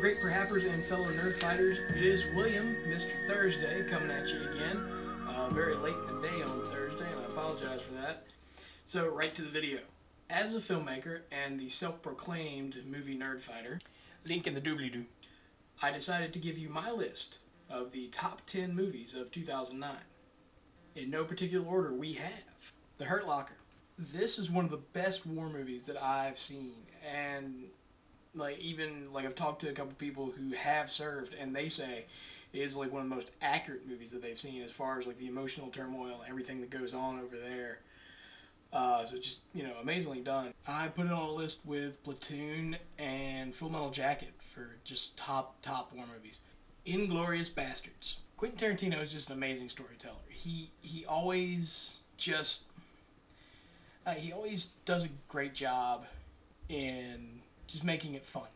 great perhappers and fellow nerd fighters. It is William, Mr. Thursday, coming at you again. Very late in the day on Thursday, and I apologize for that. So, right to the video. As a filmmaker and the self-proclaimed movie nerdfighter, link in the doobly-doo, I decided to give you my list of the top 10 movies of 2009. In no particular order, we have The Hurt Locker. This is one of the best war movies that I've seen, and I've talked to a couple people who have served, and they say it is like one of the most accurate movies that they've seen as far as like the emotional turmoil and everything that goes on over there. So just, amazingly done. I put it on a list with Platoon and Full Metal Jacket for just top war movies. Inglourious Basterds. Quentin Tarantino is just an amazing storyteller. He always does a great job in just making it fun.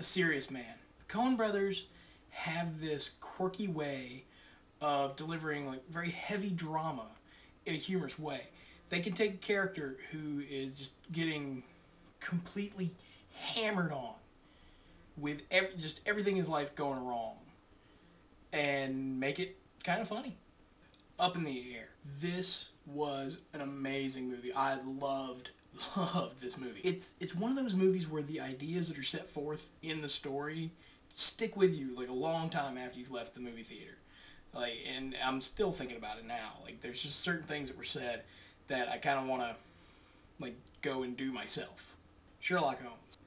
A Serious Man. The Coen brothers have this quirky way of delivering like very heavy drama in a humorous way. They can take a character who is just getting completely hammered on with just everything in his life going wrong and make it kind of funny. Up in the Air. This was an amazing movie. I loved this movie. It's one of those movies where the ideas that are set forth in the story stick with you like a long time after you've left the movie theater. And I'm still thinking about it now. There's just certain things that were said that I kind of want to go and do myself. Sherlock Holmes.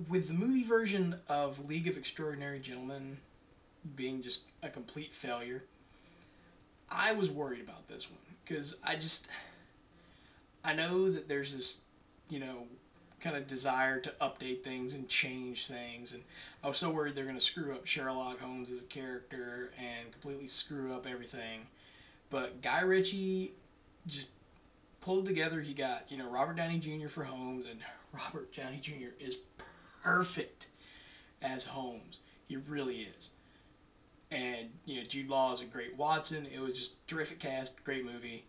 With the movie version of League of Extraordinary Gentlemen being just a complete failure, I was worried about this one because I know that there's this, kind of desire to update things and change things, and I was so worried they're going to screw up Sherlock Holmes as a character and completely screw up everything. But Guy Ritchie just pulled it together. He got, Robert Downey Jr. for Holmes, and Robert Downey Jr. is perfect as Holmes. He really is. And, Jude Law is a great Watson. It was just terrific cast, great movie.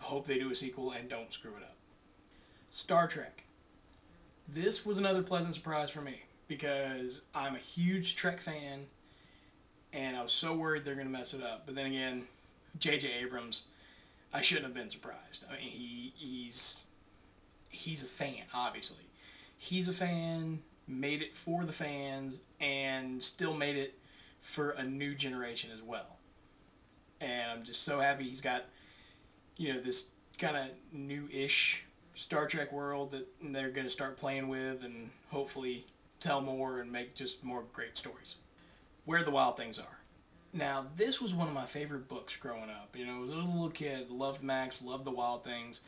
I hope they do a sequel and don't screw it up. Star Trek. This was another pleasant surprise for me because I'm a huge Trek fan and I was so worried they're going to mess it up. But then again, J.J. Abrams, I shouldn't have been surprised. I mean, he's a fan, obviously. He's a fan, made it for the fans, and still made it for a new generation as well. And I'm just so happy he's got, this kind of new-ish Star Trek world that they're going to start playing with and hopefully tell more and make just more great stories. Where the Wild Things Are. Now, this was one of my favorite books growing up. I was a little kid, loved Max, loved the Wild Things,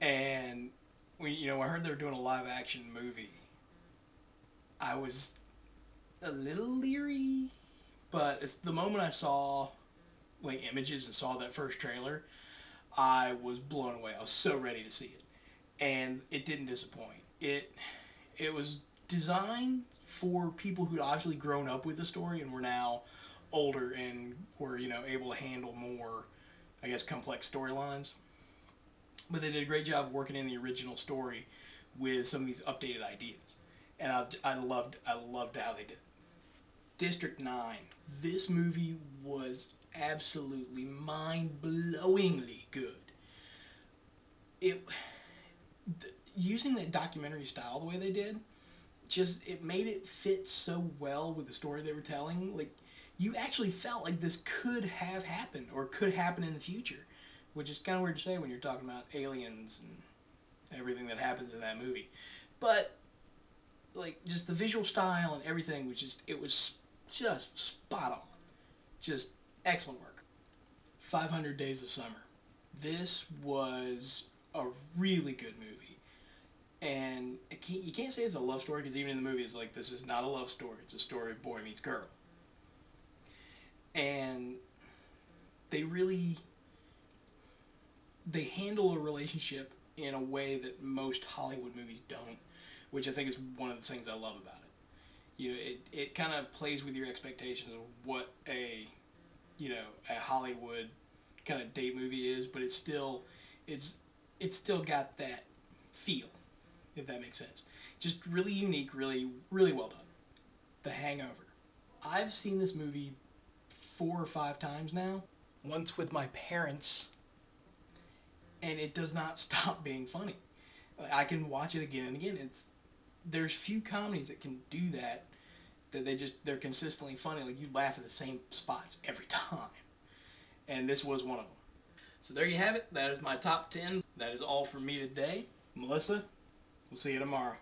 and I heard they were doing a live-action movie. I was a little leery, but it's the moment I saw images and saw that first trailer, I was blown away. I was so ready to see it, and it didn't disappoint. It was designed for people who'd obviously grown up with the story and were now older and were able to handle more, I guess, complex storylines. But they did a great job working in the original story with some of these updated ideas, and I loved how they did it. District 9. This movie was absolutely mind-blowingly good. Using that documentary style the way they did, it made it fit so well with the story they were telling. You actually felt like this could have happened or could happen in the future, which is kind of weird to say when you're talking about aliens and everything that happens in that movie. But just the visual style and everything was just spot on. Just excellent work. 500 Days of Summer. This was a really good movie. And you can't say it's a love story because even in the movie it's this is not a love story. It's a story of boy meets girl. And they handle a relationship in a way that most Hollywood movies don't, which I think is one of the things I love about it. It kind of plays with your expectations of what a Hollywood kind of date movie is, but it's still got that feel, if that makes sense. Just really unique, really well done. The Hangover. I've seen this movie 4 or 5 times now. Once with my parents, and it does not stop being funny. I can watch it again and again. There's few comedies that can do that. They're consistently funny. Like, you laugh at the same spots every time. And this was one of them. So there you have it. That is my top 10. That is all for me today. Melissa, we'll see you tomorrow.